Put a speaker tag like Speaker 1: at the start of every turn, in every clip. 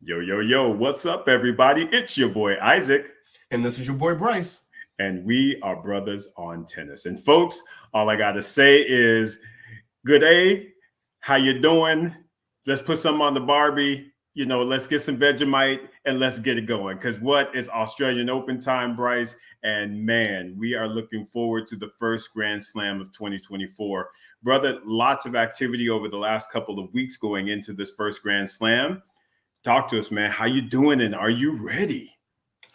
Speaker 1: Yo, yo, yo, what's up, everybody? It's your boy Isaac,
Speaker 2: And this is your boy Bryce.
Speaker 1: and we are brothers on tennis. And folks, all I gotta say is good day, how you doing? Let's put some on the Barbie. Let's get some Vegemite and let's get it going. Because what is Australian Open time, Bryce? And man, we are looking forward to the first Grand Slam of 2024. Brother, lots of activity over the last couple of weeks going into this first Grand Slam. Talk to us, man. How you doing, and are you ready?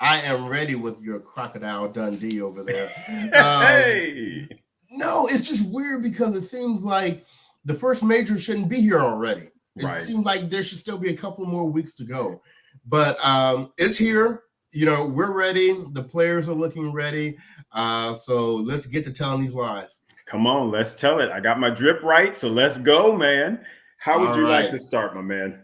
Speaker 2: I am ready with your crocodile Dundee over there.
Speaker 1: Hey,
Speaker 2: No, it's just weird because it seems like the first major shouldn't be here already. It
Speaker 1: right.
Speaker 2: seems like there should still be a couple more weeks to go. But it's here. We're ready. The players are looking ready. So let's get to telling these lies.
Speaker 1: Come on, let's tell it. I got my drip right, so let's go, man. How would
Speaker 2: All
Speaker 1: you like
Speaker 2: right.
Speaker 1: to start, my man?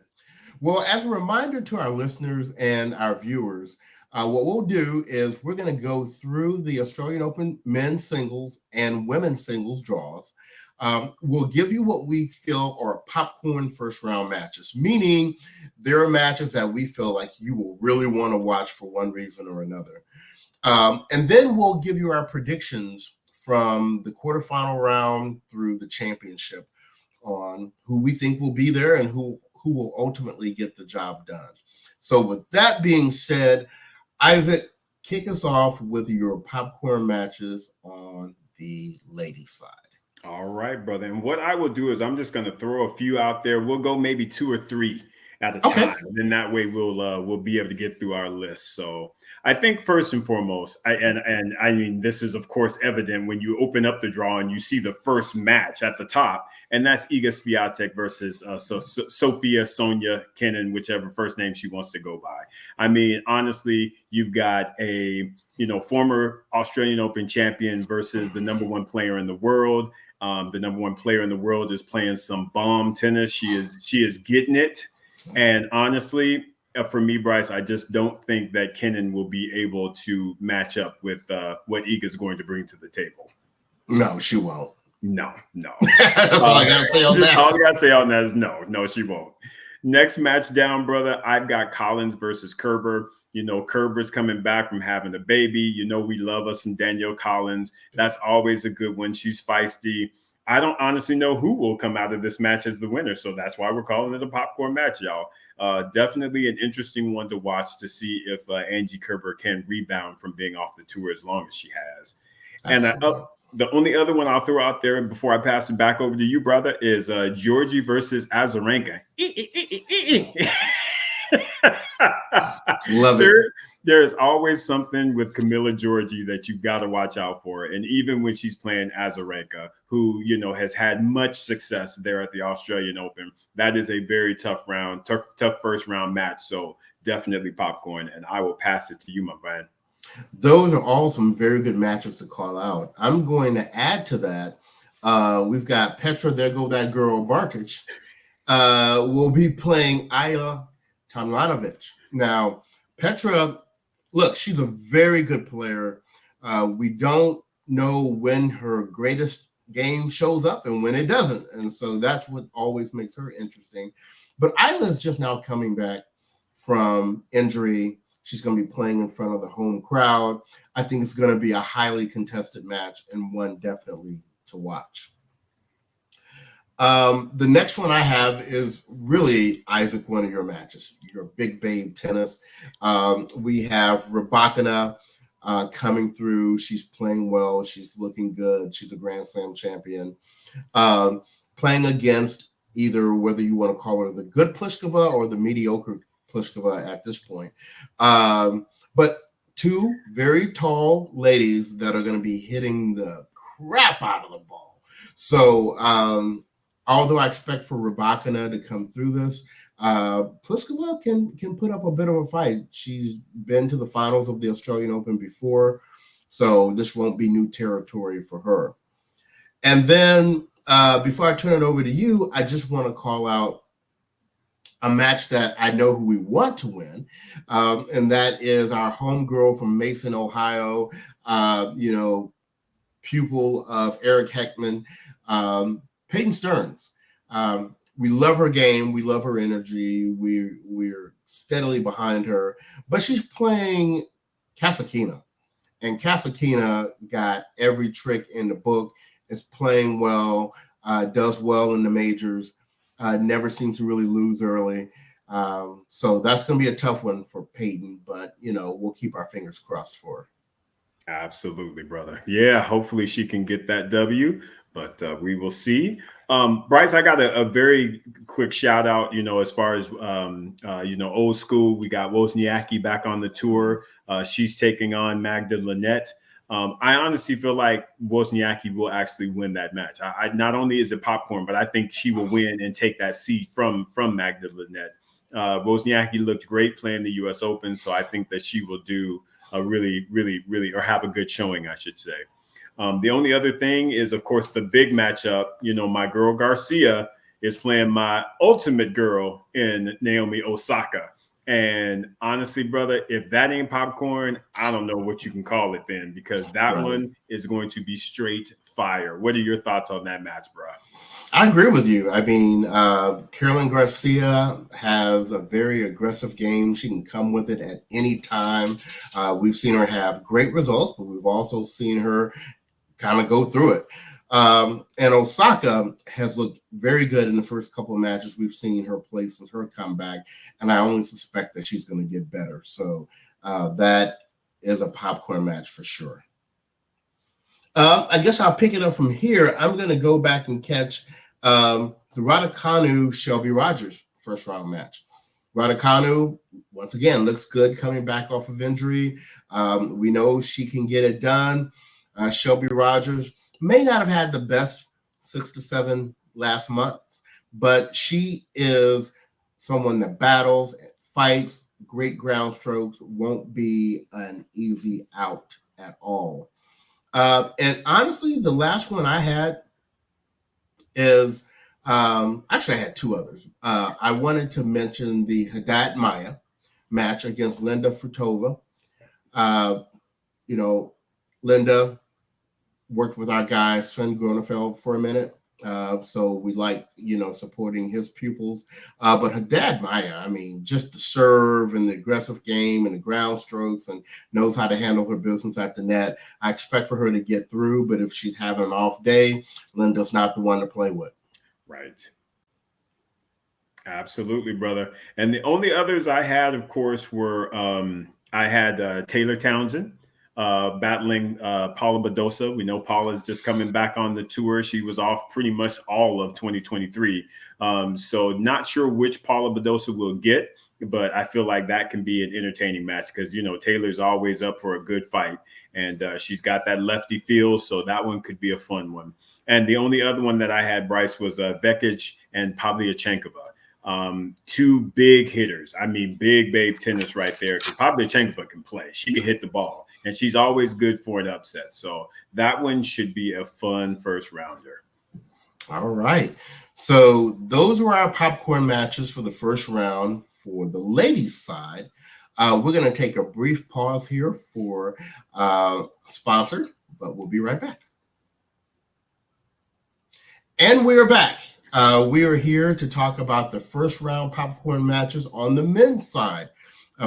Speaker 2: Well, as a reminder to our listeners and our viewers, what we'll do is we're going to go through the Australian Open men's singles and women's singles draws. We'll give you what we feel are popcorn first round matches, meaning there are matches that we feel like you will really want to watch for one reason or another. And then we'll give you our predictions from the quarterfinal round through the championship on who we think will be there and who will ultimately get the job done. So with that being said, Isaac, kick us off with your popcorn matches on the ladies' side.
Speaker 1: All right, brother. And what I will do is I'm just going to throw a few out there. We'll go maybe two or three at a
Speaker 2: Okay.
Speaker 1: time. And then that way we'll be able to get through our list. So I think first and foremost, I mean this is of course evident when you open up the draw and you see the first match at the top, and that's Iga Swiatek versus Sophia Sonia Kenin, whichever first name she wants to go by. I mean, honestly, you've got a former Australian Open champion versus the number one player in the world. The number one player in the world is playing some bomb tennis. She is getting it. And honestly, for me, Bryce, I just don't think that Kenin will be able to match up with what Iga is going to bring to the table.
Speaker 2: No, she won't.
Speaker 1: No.
Speaker 2: That's all I got to say on that.
Speaker 1: All I got to say on that is no, she won't. Next match down, brother, I've got Collins versus Kerber. Kerber's coming back from having a baby. We love us some Danielle Collins. That's always a good one. She's feisty. I don't honestly know who will come out of this match as the winner. So that's why we're calling it a popcorn match, y'all. Definitely an interesting one to watch to see if Angie Kerber can rebound from being off the tour as long as she has. Absolutely. And the only other one I'll throw out there before I pass it back over to you, brother, is Georgie versus Azarenka.
Speaker 2: Love it.
Speaker 1: There's always something with Camila Giorgi that you've got to watch out for. And even when she's playing Azarenka, who, has had much success there at the Australian Open, that is a very tough first round match. So definitely popcorn. And I will pass it to you, my friend.
Speaker 2: Those are all some very good matches to call out. I'm going to add to that. We've got Petra, there go that girl, Martic. Will be playing Ayla Tomljanovic. Now, Petra, look, she's a very good player. We don't know when her greatest game shows up and when it doesn't. And so that's what always makes her interesting. But Ayla's just now coming back from injury. She's going to be playing in front of the home crowd. I think it's going to be a highly contested match and one definitely to watch. The next one I have is really, Isaac, one of your matches, your big babe tennis. We have Rybakina coming through. She's playing well. She's looking good. She's a Grand Slam champion. Playing against either, whether you want to call her the good Pliskova or the mediocre Pliskova at this point. But two very tall ladies that are going to be hitting the crap out of the ball. So, although I expect for Rybakina to come through this, Pliskova can put up a bit of a fight. She's been to the finals of the Australian Open before, so this won't be new territory for her. And then before I turn it over to you, I just want to call out a match that I know who we want to win, and that is our homegirl from Mason, Ohio, pupil of Eric Heckman, Peyton Stearns. we love her game. We love her energy. We're steadily behind her. But she's playing Kasakina. And Kasakina got every trick in the book, is playing well, does well in the majors, never seems to really lose early. So that's going to be a tough one for Peyton, but, we'll keep our fingers crossed for her.
Speaker 1: Absolutely, brother. Yeah, hopefully she can get that W, but we will see. Bryce, I got a very quick shout out, as far as, old school. We got Wozniacki back on the tour. She's taking on Magda Linette. I honestly feel like Wozniacki will actually win that match. I not only is it popcorn, but I think she will win and take that seat from Magda Linette. Wozniacki looked great playing the U.S. Open, so I think that she will do a really, or have a good showing, I should say. The only other thing is, of course, the big matchup. My girl Garcia is playing my ultimate girl in Naomi Osaka. And honestly, brother, if that ain't popcorn, I don't know what you can call it then, because that one is going to be straight fire. What are your thoughts on that match, bro?
Speaker 2: I agree with you. I mean, Caroline Garcia has a very aggressive game. She can come with it at any time. We've seen her have great results, but we've also seen her kind of go through it. And Osaka has looked very good in the first couple of matches we've seen her play since her comeback, and I only suspect that she's going to get better. So that is a popcorn match for sure. I guess I'll pick it up from here. I'm going to go back and catch the Raducanu Shelby Rogers first round match. Raducanu, once again, looks good coming back off of injury. We know she can get it done. Shelby Rogers may not have had the best 6 to 7 last months, but she is someone that battles, fights, great ground strokes, won't be an easy out at all. And honestly, the last one I had is actually I had two others. I wanted to mention the Haddad Maya match against Linda Fruitova. Linda worked with our guy Sven Gronefeld for a minute. So we like, supporting his pupils. But Haddad Maya, I mean, just the serve and the aggressive game and the ground strokes, and knows how to handle her business at the net. I expect for her to get through, but if she's having an off day, Linda's not the one to play with.
Speaker 1: Right. Absolutely, brother. And the only others I had, of course, were I had Taylor Townsend battling Paula Badosa. We know Paula's just coming back on the tour. She was off pretty much all of 2023. So not sure which Paula Badosa will get, but I feel like that can be an entertaining match because, Taylor's always up for a good fight. And she's got that lefty feel, so that one could be a fun one. And the only other one that I had, Bryce, was Vekic and Pavlyuchenkova. Two big hitters. I mean, big babe tennis right there. Because Pavlyuchenkova can play. She can hit the ball. And she's always good for an upset. So that one should be a fun first rounder.
Speaker 2: All right. So those were our popcorn matches for the first round for the ladies' side. We're going to take a brief pause here for sponsor, but we'll be right back. And we're back. We are here to talk about the first round popcorn matches on the men's side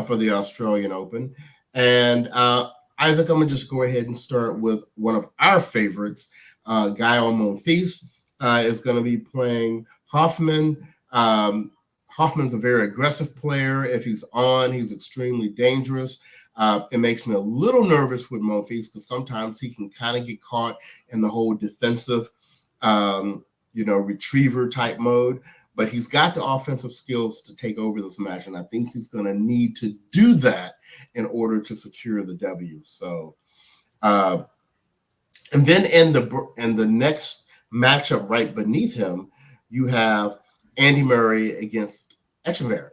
Speaker 2: for the Australian Open. And Isaac, I'm going to just go ahead and start with one of our favorites. Gael Monfils is going to be playing Hoffman. Hoffman's a very aggressive player. If he's on, he's extremely dangerous. It makes me a little nervous with Monfils because sometimes he can kind of get caught in the whole defensive retriever type mode, but he's got the offensive skills to take over this match. And I think he's going to need to do that in order to secure the W. So, and then in the next matchup right beneath him, you have Andy Murray against Echeverry.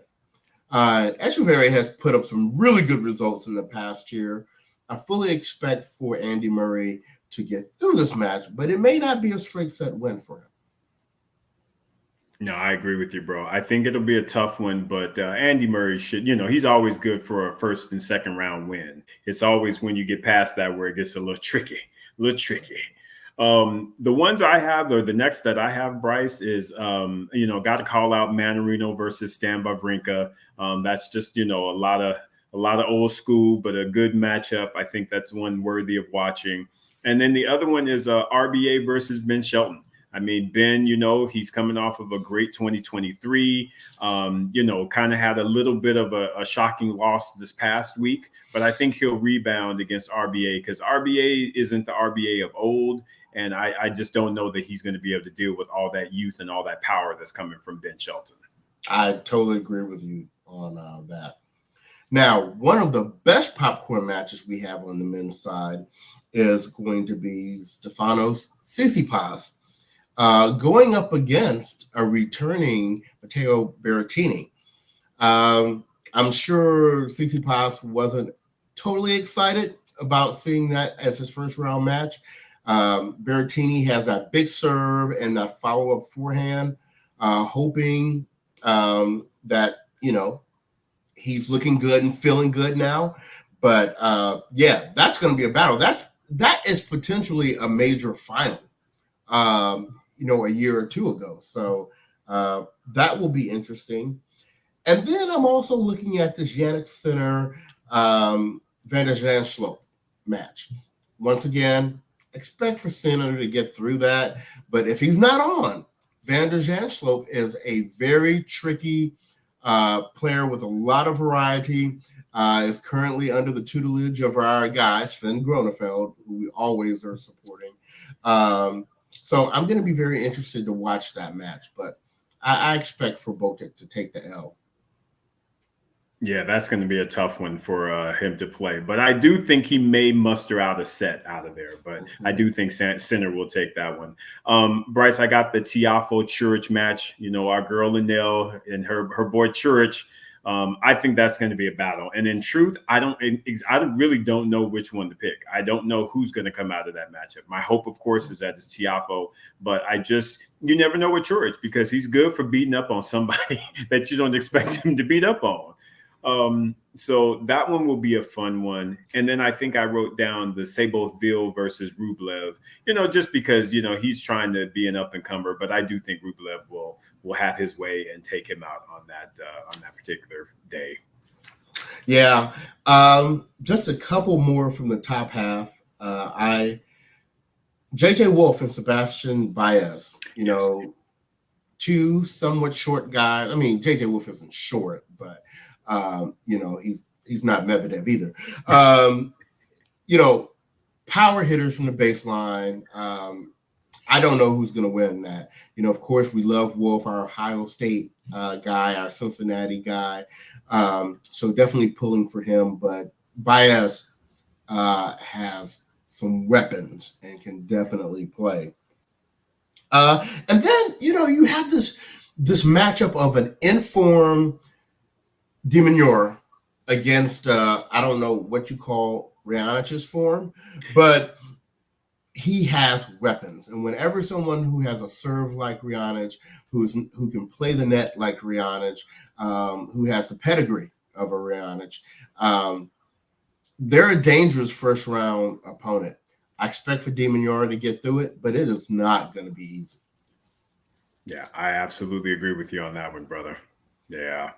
Speaker 2: Echeverry has put up some really good results in the past year. I fully expect for Andy Murray to get through this match, but it may not be a straight set win for him.
Speaker 1: No, I agree with you, bro. I think it'll be a tough one, but Andy Murray should, he's always good for a first and second round win. It's always when you get past that where it gets a little tricky. The ones I have, or the next that I have, Bryce, is got to call out Manarino versus Stan Wawrinka. That's just a lot of old school, but a good matchup. I think that's one worthy of watching. And then the other one is RBA versus Ben Shelton. I mean, Ben, he's coming off of a great 2023. Kind of had a little bit of a shocking loss this past week, but I think he'll rebound against RBA because RBA isn't the RBA of old. And I just don't know that he's going to be able to deal with all that youth and all that power that's coming from Ben Shelton.
Speaker 2: I totally agree with you on that. Now, one of the best popcorn matches we have on the men's side is going to be Stefanos Tsitsipas going up against a returning Matteo Berrettini. I'm sure Tsitsipas wasn't totally excited about seeing that as his first round match. Berrettini has that big serve and that follow-up forehand, hoping that, he's looking good and feeling good now. But that's going to be a battle. That is potentially a major final, a year or two ago. So that will be interesting. And then I'm also looking at this Jannik Sinner Van der Zandschulp match. Once again, expect for Sinner to get through that. But if he's not on, Van der Zandschulp is a very tricky player with a lot of variety. Is currently under the tutelage of our guy, Sven Gronefeld, who we always are supporting. So I'm going to be very interested to watch that match. But I expect for Botic to take the L.
Speaker 1: Yeah, that's going to be a tough one for him to play. But I do think he may muster out a set out of there. But I do think Sinner will take that one. Bryce, I got the Tiafoe Church match. Our girl Linnell and her boy Church. I think that's going to be a battle. And in truth, I really don't know which one to pick. I don't know who's going to come out of that matchup. My hope, of course, is that it's Tiafoe. But you never know with Church because he's good for beating up on somebody that you don't expect him to beat up on. So that one will be a fun one. And then I think I wrote down the Sabozville versus Rublev, just because, he's trying to be an up and comer, but I do think Rublev will have his way and take him out on that particular day.
Speaker 2: Yeah. Just a couple more from the top half. JJ Wolf and Sebastian Baez, two somewhat short guys. I mean, JJ Wolf isn't short, but he's not Medvedev either. Power hitters from the baseline. I don't know who's going to win that. Of course, we love Wolf, our Ohio State guy, our Cincinnati guy. So definitely pulling for him. But Baez has some weapons and can definitely play. And then, you have this matchup of an informed de Minaur against I don't know what you call Raonic's form, but he has weapons. And whenever someone who has a serve like Raonic, who can play the net like Raonic, who has the pedigree of a Raonic, they're a dangerous first round opponent. I expect for de Minaur to get through it, but it is not going to be easy.
Speaker 1: Yeah, I absolutely agree with you on that one, brother. Yeah.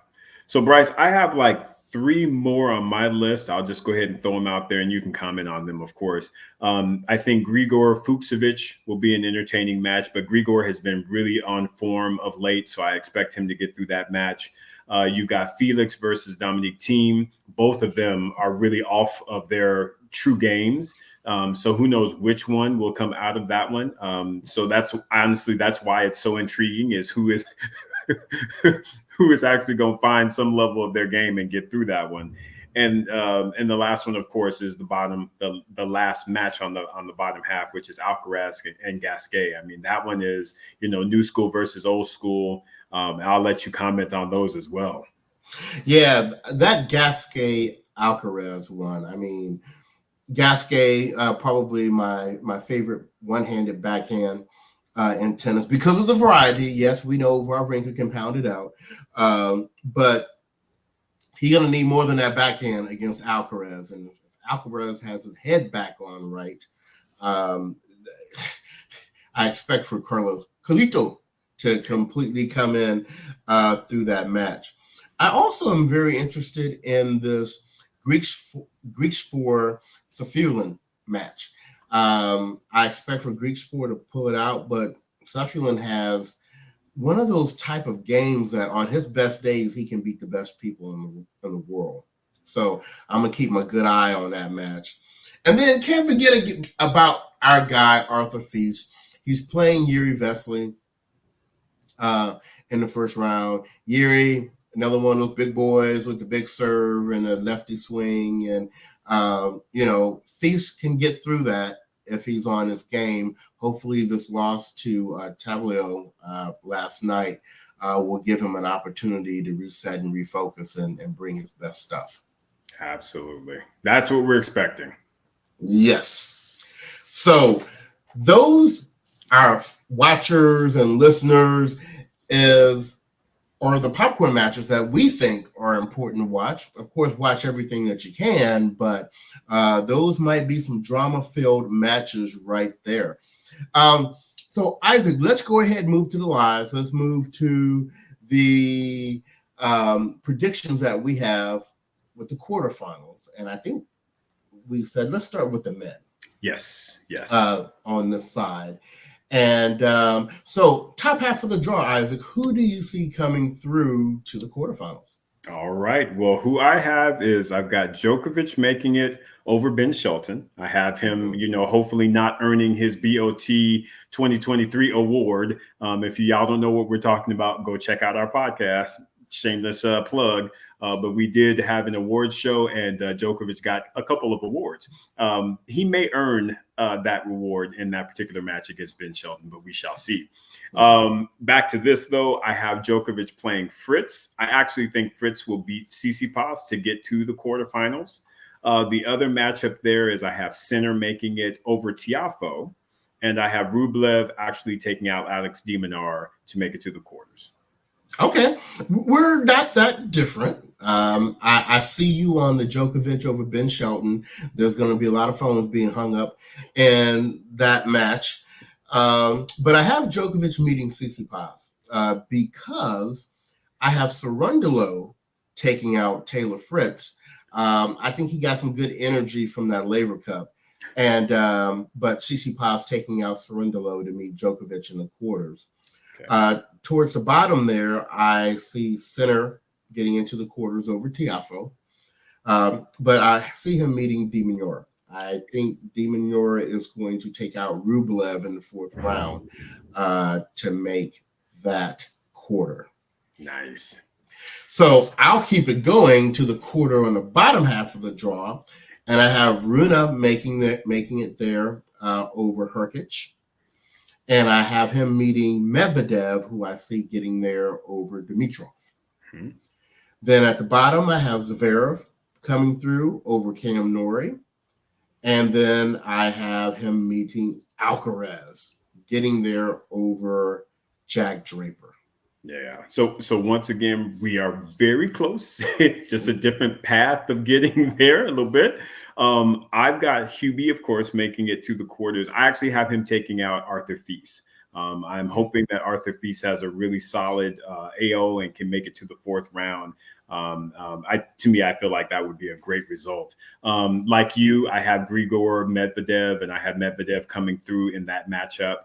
Speaker 1: So, Bryce, I have like 3 more on my list. I'll just go ahead and throw them out there and you can comment on them, of course. I think Grigor Fucsovics will be an entertaining match, but Grigor has been really on form of late, so I expect him to get through that match. You got Felix versus Dominic Thiem. Both of them are really off of their true games. So who knows which one will come out of that one. So that's why it's so intriguing is who is who is actually going to find some level of their game and get through that one. And the last one, of course, is the last match on the bottom half, which is Alcaraz and Gasquet. I mean, that one is, new school versus old school. I'll let you comment on those as well.
Speaker 2: Yeah, that Gasquet Alcaraz one. I mean, Gasquet, probably my favorite one-handed backhand in tennis because of the variety. Yes, we know Wawrinka can pound it out, but he's going to need more than that backhand against Alcaraz. And if Alcaraz has his head back on right, I expect for Carlito to completely come in through that match. I also am very interested in this Greek Spore Safirlin match. I expect for Greek Spore to pull it out, but Safirlin has one of those type of games that on his best days he can beat the best people in the world. So I'm gonna keep my good eye on that match. And then can't forget about our guy Arthur Feast. He's playing Yuri Vesely in the first round. Yuri, another one of those big boys with the big serve and a lefty swing, and Feast can get through that if he's on his game. Hopefully, this loss to Tablio last night will give him an opportunity to reset and refocus and bring his best stuff.
Speaker 1: Absolutely. That's what we're expecting.
Speaker 2: Yes. So those our watchers and listeners are the popcorn matches that we think are important to watch. Of course, watch everything that you can, but those might be some drama-filled matches right there. So Isaac, let's go ahead and move to the lives. Let's move to the predictions that we have with the quarterfinals. And I think we said, let's start with the men.
Speaker 1: Yes.
Speaker 2: On this side. And so top half of the draw, Isaac, who do you see coming through to the quarterfinals?
Speaker 1: All right. Well, who I have is I've got Djokovic making it over Ben Shelton. I have him, hopefully not earning his BOT 2023 award. If y'all don't know what we're talking about, go check out our podcast. Shameless plug. But we did have an award show, and Djokovic got a couple of awards. He may earn that reward in that particular match against Ben Shelton, but we shall see. Back to this, though, I have Djokovic playing Fritz. I actually think Fritz will beat Tsitsipas to get to the quarterfinals. The other matchup there is I have Sinner making it over Tiafoe, and I have Rublev actually taking out Alex de Minaur to make it to the quarters.
Speaker 2: Okay, we're not that different. I see you on the Djokovic over Ben Shelton. There's going to be a lot of phones being hung up in that match. But I have Djokovic meeting Tsitsipas because I have Cerundolo taking out Taylor Fritz. I think he got some good energy from that Laver Cup. And but Tsitsipas taking out Cerundolo to meet Djokovic in the quarters. Okay. Towards the bottom there, I see Sinner getting into the quarters over Tiafoe. But I see him meeting de Minaur. I think de Minaur is going to take out Rublev in the fourth round to make that quarter.
Speaker 1: Nice.
Speaker 2: So I'll keep it going to the quarter on the bottom half of the draw. And I have Rune making it there over Herkic. And I have him meeting Medvedev, who I see getting there over Dimitrov. Mm-hmm. Then at the bottom, I have Zverev coming through over Cam Norrie. And then I have him meeting Alcaraz, getting there over Jack Draper.
Speaker 1: Yeah. So once again, we are very close, just a different path of getting there a little bit. I've got Hubie, of course, making it to the quarters. I actually have him taking out Arthur Fils. I'm hoping that Arthur Fils has a really solid AO and can make it to the fourth round. To me, I feel like that would be a great result. Like you, I have Grigor, Medvedev, and I have Medvedev coming through in that matchup.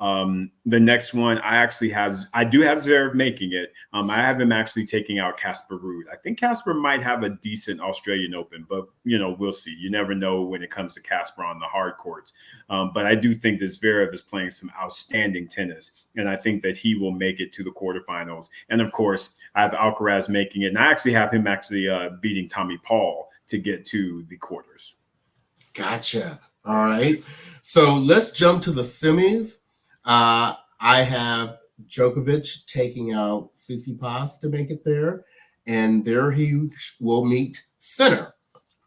Speaker 1: The next one, I do have Zverev making it. I have him actually taking out Casper Ruud. I think Casper might have a decent Australian Open, but we'll see. You never know when it comes to Casper on the hard courts. But I do think that Zverev is playing some outstanding tennis, and I think that he will make it to the quarterfinals. And of course, I have Alcaraz making it, and I actually have him beating Tommy Paul to get to the quarters.
Speaker 2: Gotcha. All right. So let's jump to the semis. I have Djokovic taking out Tsitsipas to make it there. And there he will meet Sinner,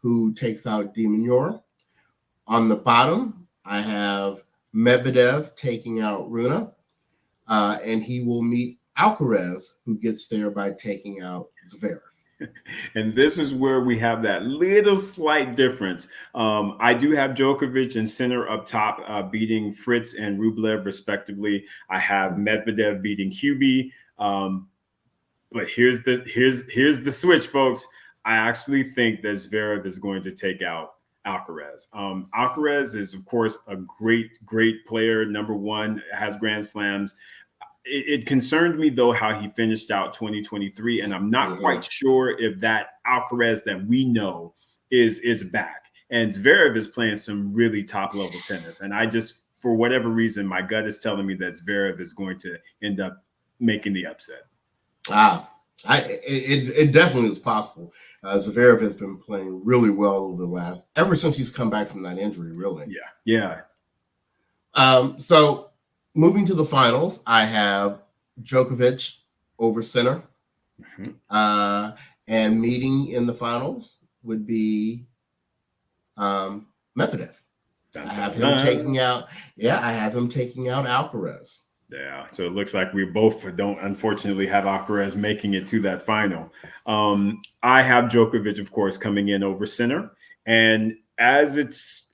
Speaker 2: who takes out de Minaur. On the bottom, I have Medvedev taking out Rune. And he will meet Alcaraz, who gets there by taking out Zverev.
Speaker 1: And this is where we have that little slight difference. I do have Djokovic and Sinner up top, beating Fritz and Rublev respectively. I have Medvedev beating Hubie. But here's the switch, folks. I actually think that Zverev is going to take out Alcaraz. Alcaraz is, of course, a great player. Number one, has Grand Slams. It concerned me though how he finished out 2023, and I'm not quite sure if that Alcaraz that we know is back. And Zverev is playing some really top level tennis, and I just, for whatever reason, my gut is telling me that Zverev is going to end up making the upset.
Speaker 2: Wow. It definitely is possible. Zverev has been playing really well over the ever since he's come back from that injury, really.
Speaker 1: Yeah.
Speaker 2: So moving to the finals, I have Djokovic over Sinner. And meeting in the finals would be Medvedev. I have him taking out Alcaraz.
Speaker 1: Yeah, so it looks like we both don't, unfortunately, have Alcaraz making it to that final. I have Djokovic, of course, coming in over Sinner. And as it's,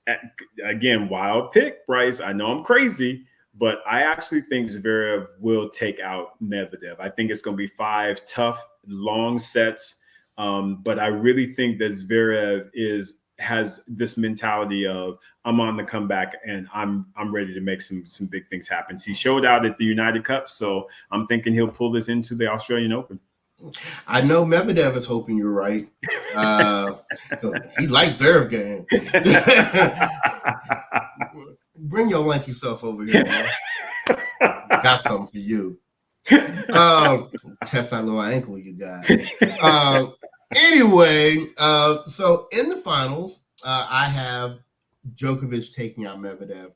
Speaker 1: again, wild pick, Bryce, I know I'm crazy, but I actually think Zverev will take out Medvedev. I think it's going to be 5 tough, long sets. But I really think that Zverev has this mentality of, I'm on the comeback and I'm ready to make some big things happen. He showed out at the United Cup, so I'm thinking he'll pull this into the Australian Open.
Speaker 2: I know Medvedev is hoping you're right. He likes Zverev game. Bring your lanky self over here, man. Got something for you. Test that little ankle you got. Anyway, so in the finals, I have Djokovic taking out Medvedev.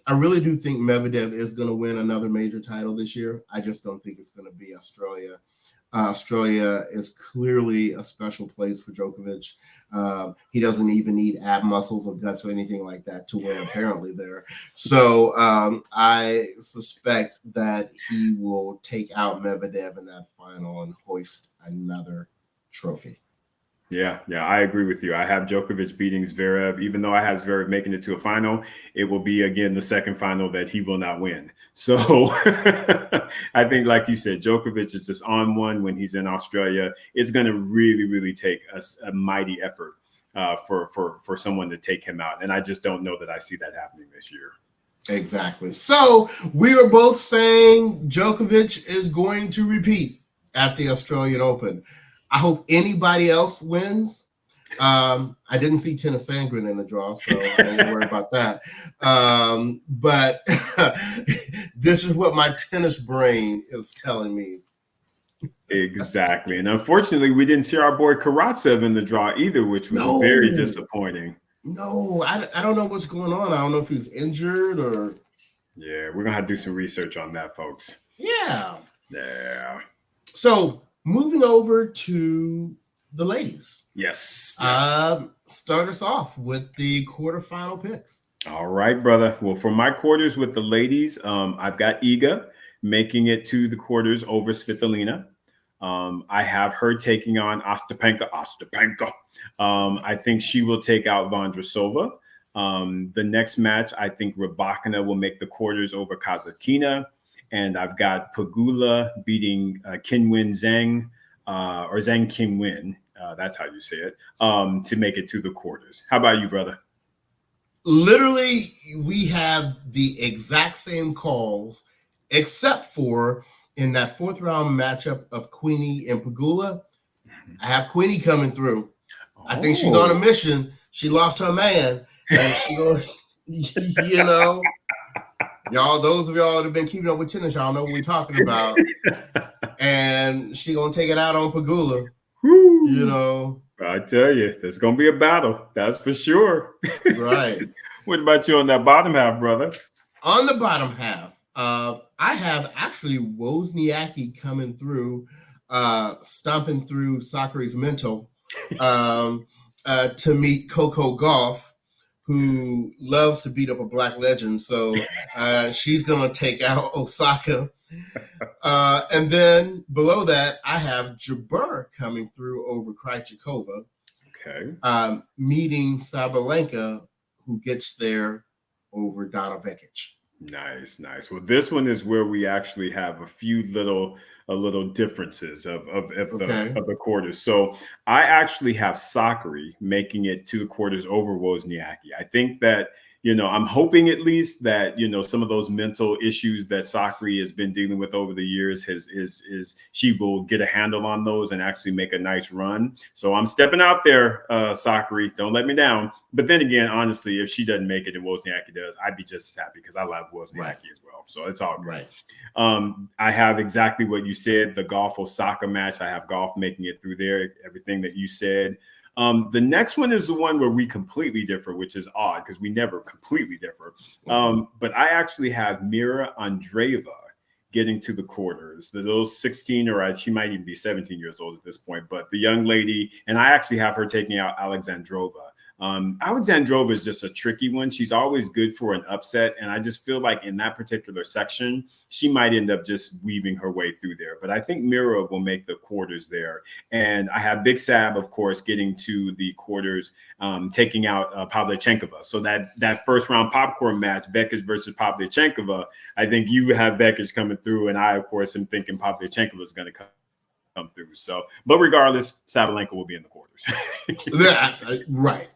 Speaker 2: I really do think Medvedev is going to win another major title this year. I just don't think it's going to be Australia. Australia is clearly a special place for Djokovic. He doesn't even need ab muscles or guts or anything like that to win, apparently, there. So I suspect that he will take out Medvedev in that final and hoist another trophy.
Speaker 1: Yeah, I agree with you. I have Djokovic beating Zverev. Even though I have Zverev making it to a final, it will be, again, the second final that he will not win. So I think, like you said, Djokovic is just on one when he's in Australia. It's going to really take a mighty effort for someone to take him out. And I just don't know that I see that happening this year.
Speaker 2: Exactly. So we are both saying Djokovic is going to repeat at the Australian Open. I hope anybody else wins. I didn't see Tennis Sandgren in the draw, so I didn't worry about that. But this is what my tennis brain is telling me.
Speaker 1: Exactly. And unfortunately, we didn't see our boy Karatsev in the draw either, which was very disappointing.
Speaker 2: No, I don't know what's going on. I don't know if he's injured or.
Speaker 1: Yeah, we're going to have to do some research on that, folks.
Speaker 2: Yeah. So moving over to the ladies.
Speaker 1: Yes.
Speaker 2: Start us off with the quarterfinal picks.
Speaker 1: All right, brother. Well, for my quarters with the ladies, I've got Iga making it to the quarters over Svitolina. I have her taking on Ostapenko. I think she will take out Vondrousova. The next match, I think Rybakina will make the quarters over Kasatkina. And I've got Pegula beating Qinwen Zheng, or Zheng Qinwen, that's how you say it, to make it to the quarters. How about you, brother?
Speaker 2: Literally, we have the exact same calls, except for in that fourth round matchup of Queenie and Pegula. I have Queenie coming through. I think she's on a mission. She lost her man, and she going, y'all, those of y'all that have been keeping up with tennis, y'all know what we're talking about. And she gonna take it out on Pegula.
Speaker 1: I tell you, there's gonna be a battle. That's for sure.
Speaker 2: Right.
Speaker 1: What about you on that bottom half, brother?
Speaker 2: On the bottom half, I have actually Wozniacki coming through, stomping through Sakari's mental, to meet Coco Gauff, who loves to beat up a black legend. So she's going to take out Osaka. And then below that, I have Jabeur coming through over Krejcikova,
Speaker 1: Okay.
Speaker 2: meeting Sabalenka, who gets there over Donna Vekic.
Speaker 1: Nice, nice. Well, this one is where we actually have a little differences
Speaker 2: Okay.
Speaker 1: of the quarters. So I actually have Sakari making it to the quarters over Wozniacki. I think that, I'm hoping at least that, some of those mental issues that Sakari has been dealing with over the years is she will get a handle on those and actually make a nice run. So I'm stepping out there, Sakari. Don't let me down. But then again, honestly, if she doesn't make it and Wozniacki does, I'd be just as happy because I love Wozniacki
Speaker 2: Right.
Speaker 1: as well. So it's all good.
Speaker 2: Right.
Speaker 1: I have exactly what you said, the Golf Osaka match. I have Golf making it through there, everything that you said. The next one is the one where we completely differ, which is odd because we never completely differ. But I actually have Mira Andreeva getting to the quarters. Those 16, or she might even be 17 years old at this point, but the young lady, and I actually have her taking out Alexandrova. Alexandrova is just a tricky one. She's always good for an upset. And I just feel like in that particular section, she might end up just weaving her way through there. But I think Mira will make the quarters there. And I have Big Sab, of course, getting to the quarters, taking out Pavlyuchenkova. So that first round popcorn match, Bekic versus Pavlyuchenkova, I think you have Bekic coming through. And I, of course, am thinking Pavlyuchenkova is going to come through. So, but regardless, Sabalenka will be in the quarters.
Speaker 2: Right.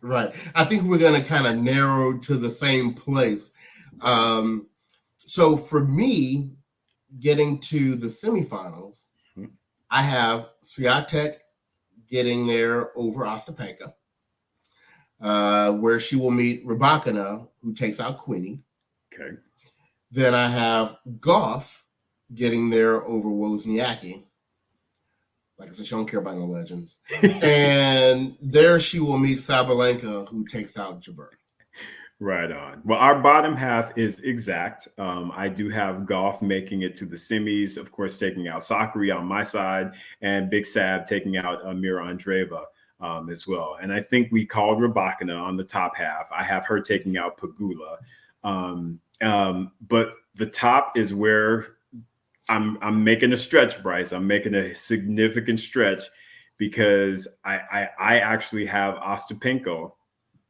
Speaker 2: I think we're going to kind of narrow to the same place. So for me, getting to the semifinals, I have Swiatek getting there over Ostapenko, where she will meet Rybakina, who takes out Queenie.
Speaker 1: Okay.
Speaker 2: Then I have Goff getting there over Wozniacki. Like I said, she don't care about no legends. And there she will meet Sabalenka, who takes out Jabeur.
Speaker 1: Right on. Well, our bottom half is exact. I do have Golf making it to the semis, of course, taking out Sakari on my side, and Big Sab taking out Mira Andreeva as well. And I think we called Rybakina on the top half. I have her taking out Pegula. But the top is where I'm making a stretch, Bryce. I'm making a significant stretch because I actually have Ostapenko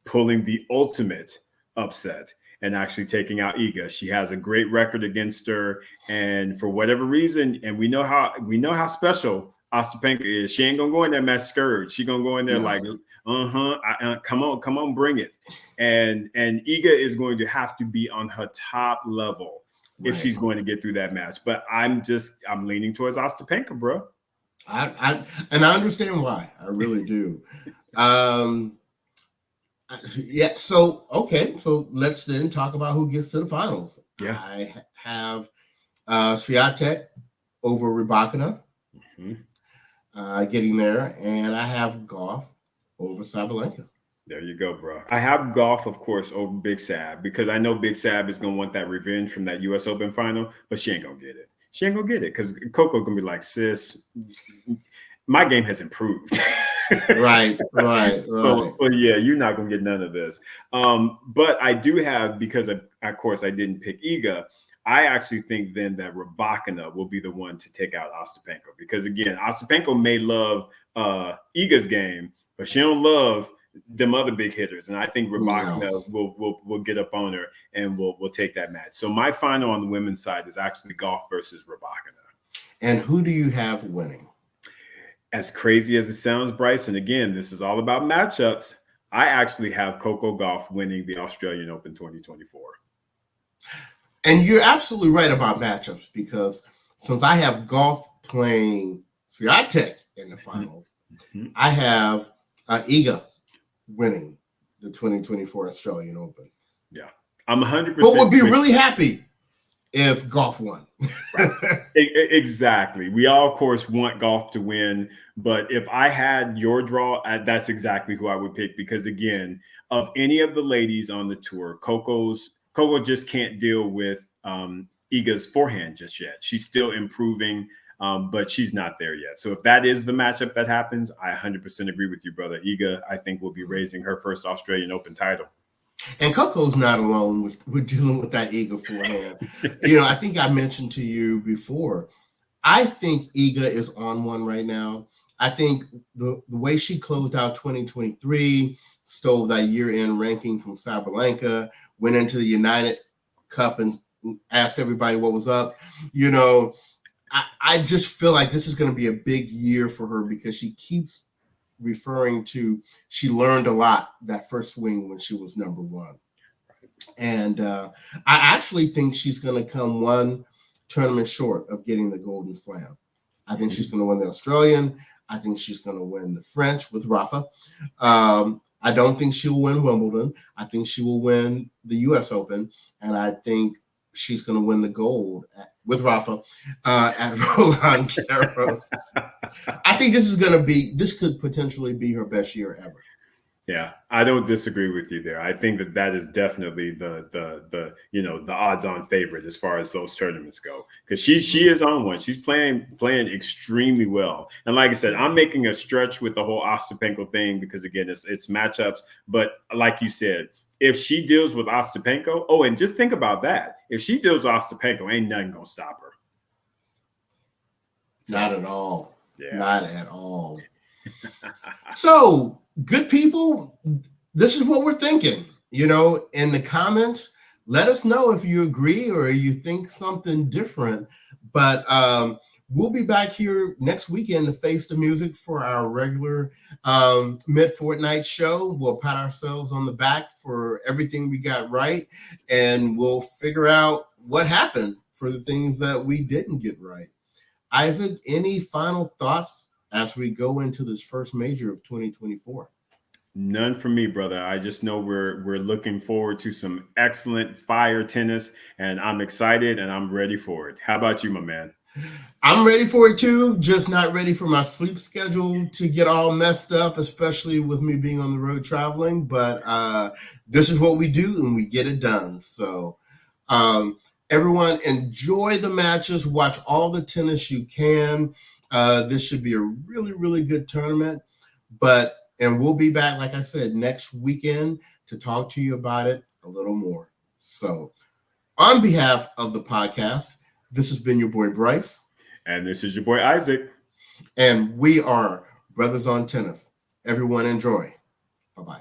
Speaker 1: pulling the ultimate upset and actually taking out Iga. She has a great record against her, and for whatever reason, and we know how special Ostapenko is. She ain't gonna go in there match scourge. She gonna go in there like, come on, bring it. And Iga is going to have to be on her top level if she's going to get through that match. But I'm leaning towards Ostapenko, bro.
Speaker 2: I understand why. I really do. Yeah. So let's then talk about who gets to the finals.
Speaker 1: Yeah.
Speaker 2: I have Swiatek over Rybakina, getting there, and I have Goff over Sabalenka.
Speaker 1: There you go, bro. I have Golf, of course, over Big Sab because I know Big Sab is going to want that revenge from that U.S. Open final, but she ain't going to get it. She ain't going to get it because Coco going to be like, sis, my game has improved.
Speaker 2: Right.
Speaker 1: So yeah, you're not going to get none of this. But I do have, because of course I didn't pick Iga, I actually think then that Rybakina will be the one to take out Ostapenko because, again, Ostapenko may love Iga's game, but she don't love them other big hitters, and I think Rybakina will get up on her and will take that match. So my final on the women's side is actually Golf versus Rybakina.
Speaker 2: And who do you have winning?
Speaker 1: As crazy as it sounds, Bryce, and again, this is all about matchups, I actually have Coco Gauff winning the Australian Open 2024.
Speaker 2: And you're absolutely right about matchups because since I have Gauff playing Swiatek in the finals, I have Iga winning the 2024 Australian Open.
Speaker 1: Yeah, I'm 100%.
Speaker 2: But would be really happy if Gauff won.
Speaker 1: Right. Exactly. We all, of course, want Gauff to win. But if I had your draw, that's exactly who I would pick. Because, again, of any of the ladies on the tour, Coco just can't deal with Iga's forehand just yet. She's still improving, but she's not there yet. So if that is the matchup that happens, I 100% agree with you, brother. Iga, I think, will be raising her first Australian Open title.
Speaker 2: And Coco's not alone with dealing with that Iga forehand. I think I mentioned to you before, I think Iga is on one right now. I think the way she closed out 2023, stole that year-end ranking from Sabalenka, went into the United Cup and asked everybody what was up. I just feel like this is going to be a big year for her because she keeps referring to she learned a lot that first swing when she was number one. And I actually think she's going to come one tournament short of getting the Golden Slam. I think she's going to win the Australian. I think she's going to win the French with Rafa. I don't think she will win Wimbledon. I think she will win the U.S. Open. And I think she's going to win the gold with Rafa at Roland Garros. I think this could potentially be her best year ever.
Speaker 1: Yeah, I don't disagree with you there. I think that is definitely the odds on favorite as far as those tournaments go, because she is on one. She's playing extremely well, and like I said, I'm making a stretch with the whole Ostapenko thing because again, it's matchups. But like you said, if she deals with Ostapenko, and just think about that. If she deals with Ostapenko, ain't nothing gonna stop her.
Speaker 2: Not at all.
Speaker 1: Yeah.
Speaker 2: Not at all. So, good people, this is what we're thinking. In the comments, let us know if you agree or you think something different. But we'll be back here next weekend to face the music for our regular mid-fortnight show. We'll pat ourselves on the back for everything we got right, and we'll figure out what happened for the things that we didn't get right. Isaac, any final thoughts as we go into this first major of 2024?
Speaker 1: None for me, brother. I just know we're looking forward to some excellent fire tennis, and I'm excited and I'm ready for it. How about you, my man?
Speaker 2: I'm ready for it too, just not ready for my sleep schedule to get all messed up, especially with me being on the road traveling. But this is what we do and we get it done. So everyone, enjoy the matches, watch all the tennis you can. This should be a really, really good tournament. And we'll be back, like I said, next weekend to talk to you about it a little more. So on behalf of the podcast, this has been your boy Bryce.
Speaker 1: And this is your boy Isaac.
Speaker 2: And we are Brothers on Tennis. Everyone enjoy. Bye-bye.